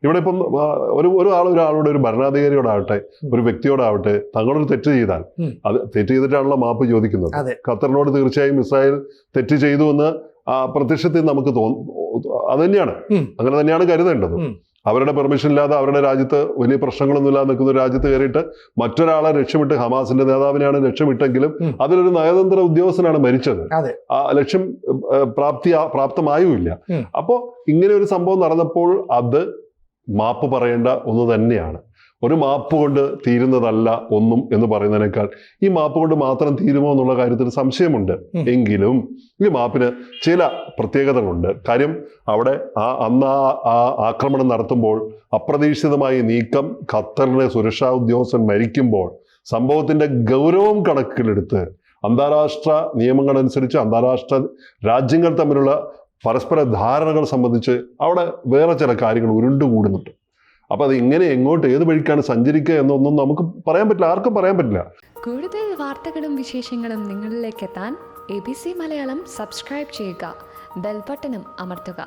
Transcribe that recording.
ഇവിടെ ഇപ്പം ഒരാളോട് ഒരു ഭരണാധികാരിയോടാവട്ടെ ഒരു വ്യക്തിയോടാവട്ടെ തങ്ങളൊരു തെറ്റ് ചെയ്താൽ അത് തെറ്റ് ചെയ്തിട്ടാണല്ലോ മാപ്പ് ചോദിക്കുന്നത്. ഖത്തറിനോട് തീർച്ചയായും ഇസ്രായേൽ തെറ്റ് ചെയ്തു എന്ന് പ്രത്യക്ഷത്തിൽ നമുക്ക് അത് തന്നെയാണ്, അങ്ങനെ തന്നെയാണ് കരുതേണ്ടത്. അവരുടെ പെർമിഷൻ ഇല്ലാതെ അവരുടെ രാജ്യത്ത് വലിയ പ്രശ്നങ്ങളൊന്നും ഇല്ലാതെ നിൽക്കുന്ന ഒരു രാജ്യത്ത് കയറിയിട്ട് മറ്റൊരാളെ രക്ഷമിട്ട്, ഹമാസിന്റെ നേതാവിനെയാണ് രക്ഷമിട്ടെങ്കിലും അതിലൊരു നയതന്ത്ര ഉദ്യോഗസ്ഥനാണ് മരിച്ചത്. ആ ലക്ഷ്യം പ്രാപ്തമായുമില്ല. അപ്പോ ഇങ്ങനെ ഒരു സംഭവം നടന്നപ്പോൾ അത് മാപ്പ് പറയേണ്ട ഒന്ന് തന്നെയാണ്. ഒരു മാപ്പ് കൊണ്ട് തീരുന്നതല്ല ഒന്നും എന്ന് പറയുന്നതിനേക്കാൾ ഈ മാപ്പ് കൊണ്ട് മാത്രം തീരുമോ എന്നുള്ള കാര്യത്തിൽ സംശയമുണ്ട്. എങ്കിലും ഈ മാപ്പിന് ചില പ്രത്യേകതകളുണ്ട്. കാര്യം അവിടെ അന്ന് ആ ആക്രമണം നടത്തുമ്പോൾ അപ്രതീക്ഷിതമായി നീക്കം, ഖത്തറിലെ സുരക്ഷാ ഉദ്യോഗസ്ഥൻ മരിക്കുമ്പോൾ സംഭവത്തിന്റെ ഗൗരവം കണക്കിലെടുത്ത് അന്താരാഷ്ട്ര നിയമങ്ങളനുസരിച്ച് അന്താരാഷ്ട്ര രാജ്യങ്ങൾ തമ്മിലുള്ള പരസ്പര ധാരണകൾ സംബന്ധിച്ച് അവിടെ വേറെ ചില കാര്യങ്ങൾ ഉരുണ്ടുകൂടുന്നുണ്ട്. അപ്പൊ അത് ഇങ്ങനെ എങ്ങോട്ട് ഏത് വഴിക്കാണ് സഞ്ചരിക്കുക എന്നൊന്നും നമുക്ക് പറയാൻ പറ്റില്ല, ആർക്കും പറയാൻ പറ്റില്ല. കൂടുതൽ വാർത്തകളും വിശേഷങ്ങളും നിങ്ങളിലേക്ക് എത്താൻ ABC മലയാളം സബ്സ്ക്രൈബ് ചെയ്യുക, ബെൽ ബട്ടണും അമർത്തുക.